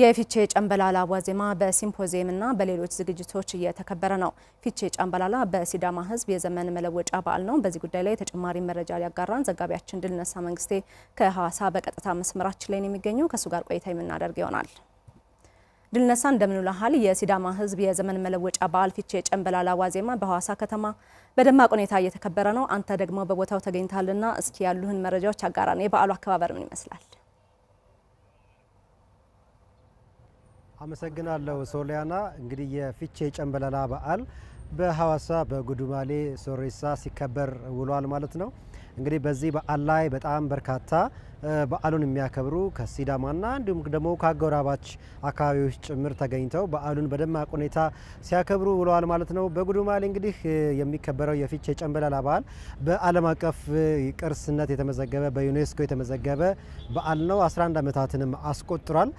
የፊቼ ጨምበላላ ዋዜማ በሲምፖዚየምና በሌሎች ዝግጅቶች እየተከበረ ነው። ፊቼ ጨምበላላ በሲዳማ ሕዝብ የዘመን መለወጫ በዓል ነው። በዚህ ጉዳይ ላይ ተጨማሪ መረጃ ሊያጋራን ዘጋቢያችን ድልነሳ መንግስቴ ከሐዋሳ በቀጥታ መስመራችን ላይ ነው የሚገኘው። ከሱ ጋር ቆይታ የምናደርግ ይሆናል። ድልነሳ እንደምን ውለሃል? የሲዳማ ሕዝብ የዘመን መለወጫ በዓል ፊቼ ጨምበላላ ዋዜማ በሐዋሳ ከተማ በደማቅ ሁኔታ እየተከበረ ነው። አንተ ደግሞ በቦታው ተገኝታልና እስኪ ያሉህን መረጃዎች አጋራን። የበዓሉ አከባበር ምን ይመስላል? አመሰግናለሁ ሶሊያና። እንግዲህ የፊቼ ጨምበላላ በዓል በሐዋሳ በጉዱማሌ ሶሬሳ ሲከበር ውሏል ማለት ነው። እንግዲህ በዚህ በዓል ላይ በጣም በርካታ በዓሉን የሚያከብሩ ከሲዳማና እንዲሁም ደግሞ ከአጎራባች አካባቢዎች ጭምር ተገኝተው በዓሉን በደማቅ ሁኔታ ሲያከብሩ ውለዋል ማለት ነው። በጉዱማሌ እንግዲህ የሚከበረው የፊቼ ጨምበላላ በዓል በዓለም አቀፍ ቅርስነት የተመዘገበ በዩኔስኮ የተመዘገበ በዓል ነው። 11 ዓመታትንም አስቆጥሯል።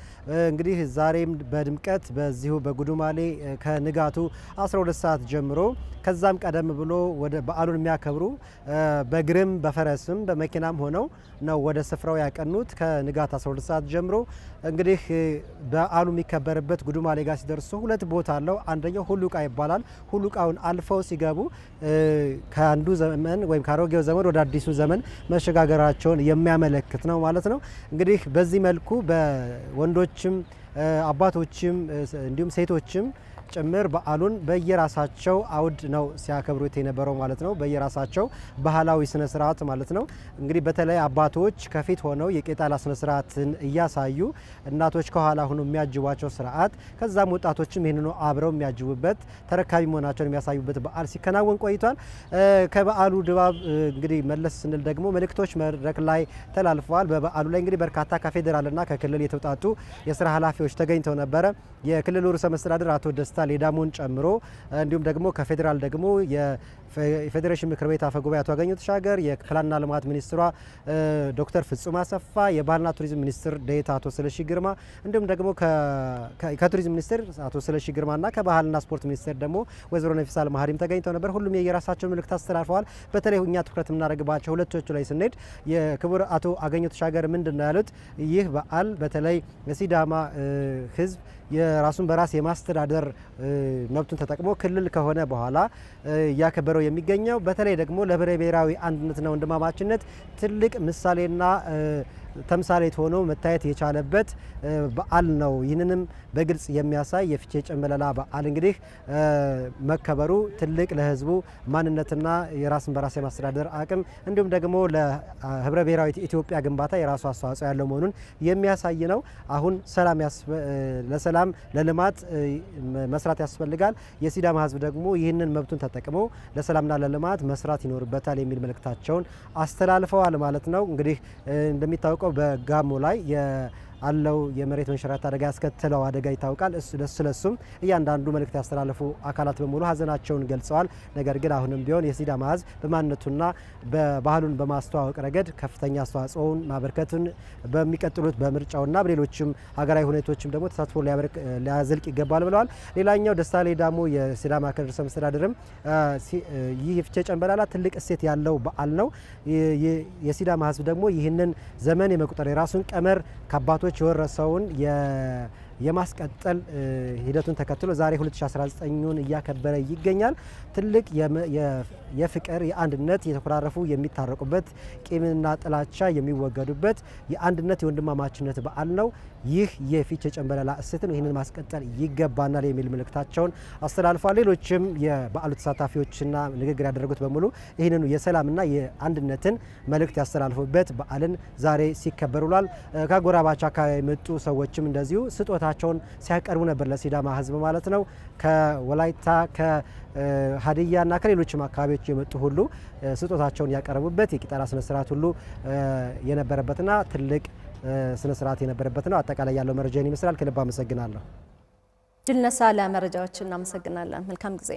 እንግዲህ ዛሬም በድምቀት በዚሁ በጉዱማሌ ከንጋቱ 12 ሰዓት ጀምሮ ከዛም ቀደም ብሎ ወደ በዓሉን የሚያከብሩ በእግርም በፈረስም በመኪናም ሆነው ነው ወደ ስፍራው ያቀኑት። ከንጋት 12 ሰዓት ጀምሮ እንግዲህ በዓሉ የሚከበርበት ጉዱማሌ ጋር ሲደርሱ ሁለት ቦታ አለው። አንደኛው ሁሉቃ ይባላል። ሁሉቃውን አልፈው ሲገቡ ከአንዱ ዘመን ወይም ከአሮጌው ዘመን ወደ አዲሱ ዘመን መሸጋገራቸውን የሚያመለክት ነው ማለት ነው። እንግዲህ በዚህ መልኩ በወንዶችም አባቶችም እንዲሁም ሴቶችም ጭምር በዓሉን በየራሳቸው አውድ ነው ሲያከብሩት የነበረው ማለት ነው። በየራሳቸው ባህላዊ ስነ ስርዓት ማለት ነው። እንግዲህ በተለይ አባቶች ከፊት ሆነው የቄጣላ ስነ ስርዓትን እያሳዩ እናቶች ከኋላ ሆነው የሚያጅቧቸው ስርዓት፣ ከዛም ወጣቶችም ይህንኑ አብረው የሚያጅቡበት ተረካቢ መሆናቸውን የሚያሳዩበት በዓል ሲከናወን ቆይቷል። ከበዓሉ ድባብ እንግዲህ መለስ ስንል ደግሞ መልእክቶች መድረክ ላይ ተላልፈዋል። በበዓሉ ላይ እንግዲህ በርካታ ከፌዴራልና ከክልል የተውጣጡ የስራ ኃላፊዎች ተገኝተው ነበረ። የክልሉ ርዕሰ መስተዳድር አቶ ደስታ ሌዳሞን ጨምሮ እንዲሁም ደግሞ ከፌዴራል ደግሞ የፌዴሬሽን ምክር ቤት አፈ ጉባኤ አቶ አገኘሁ ተሻገር፣ የፕላንና ልማት ሚኒስትሯ ዶክተር ፍጹም አሰፋ፣ የባህልና ቱሪዝም ሚኒስትር ዴኤታ አቶ ስለሺ ግርማ እንዲሁም ደግሞ ከቱሪዝም ሚኒስትር አቶ ስለሺ ግርማና ከባህልና ስፖርት ሚኒስትር ደግሞ ወይዘሮ ነፊሳ አልማህሪም ተገኝተው ነበር። ሁሉም የየራሳቸው መልእክት አስተላልፈዋል። በተለይ እኛ ትኩረት የምናደርግባቸው ሁለቶቹ ላይ ስንሄድ የክቡር አቶ አገኘሁ ተሻገር ምንድን ነው ያሉት? ይህ በዓል በተለይ የሲዳማ ሕዝብ የራሱን በራስ የማስተዳደር መብቱን ተጠቅሞ ክልል ከሆነ በኋላ እያከበረው የሚገኘው በተለይ ደግሞ ለህብረ ብሔራዊ አንድነትና ወንድማማችነት ትልቅ ምሳሌና ተምሳሌት ሆኖ መታየት የቻለበት በዓል ነው። ይህንንም በግልጽ የሚያሳይ የፊቼ ጨምበላላ በዓል እንግዲህ መከበሩ ትልቅ ለህዝቡ ማንነትና የራስን በራስ የማስተዳደር አቅም እንዲሁም ደግሞ ለህብረ ብሔራዊ ኢትዮጵያ ግንባታ የራሱ አስተዋጽኦ ያለው መሆኑን የሚያሳይ ነው። አሁን ለሰላም ለልማት መስራት ያስፈልጋል። የሲዳማ ህዝብ ደግሞ ይህንን መብቱን ተጠቅሞ ለሰላምና ለልማት መስራት ይኖርበታል የሚል መልእክታቸውን አስተላልፈዋል ማለት ነው። እንግዲህ እንደሚታወቀው በጋሞ ላይ አለው የመሬት መንሸራተት አደጋ ያስከተለው አደጋ ይታወቃል። ስለሱም እያንዳንዱ መልእክት ያስተላለፉ አካላት በሙሉ ሀዘናቸውን ገልጸዋል። ነገር ግን አሁንም ቢሆን የሲዳማ ህዝብ በማንነቱና በባህሉን በማስተዋወቅ ረገድ ከፍተኛ አስተዋጽኦውን ማበርከቱን በሚቀጥሉት በምርጫውና በሌሎችም ሀገራዊ ሁኔታዎችም ደግሞ ተሳትፎ ሊያዘልቅ ይገባል ብለዋል። ሌላኛው ደስታ ሌዳሞ የሲዳማ ክልል ርዕሰ መስተዳድርም ይህ የፊቼ ጨምበላላ ትልቅ እሴት ያለው በዓል ነው። የሲዳማ ህዝብ ደግሞ ይህንን ዘመን የመቁጠር የራሱን ቀመር ከአባቶች የወረሰውን የማስቀጠል ሂደቱን ተከትሎ ዛሬ 2019ን እያከበረ ይገኛል። ትልቅ የፍቅር የአንድነት የተኮራረፉ የሚታረቁበት ቂምና ጥላቻ የሚወገዱበት የአንድነት የወንድማማችነት በዓል ነው። ይህ የፊቼ ጨምበላላ እሴት ነው። ይህንን ማስቀጠል ይገባናል የሚል መልእክታቸውን አስተላልፏል። ሌሎችም የበዓሉ ተሳታፊዎችና ንግግር ያደረጉት በሙሉ ይህንኑ የሰላምና የአንድነትን መልእክት ያስተላልፉበት በዓልን ዛሬ ሲከበር ውሏል። ከአጎራባች አካባቢ የመጡ ሰዎችም እንደዚሁ ስጦታቸውን ሲያቀርቡ ነበር ለሲዳማ ህዝብ ማለት ነው። ከወላይታ ከሀዲያና ከሌሎችም አካባቢዎች የመጡ ሁሉ ስጦታቸውን ያቀረቡበት የቂጣላ ስነ ስርዓት ሁሉ የነበረበትና ትልቅ ስነ ስርዓት የነበረበት ነው። አጠቃላይ ያለው መረጃን ይመስላል። ከልብ አመሰግናለሁ። ድልነሳ ለመረጃዎች እናመሰግናለን። መልካም ጊዜ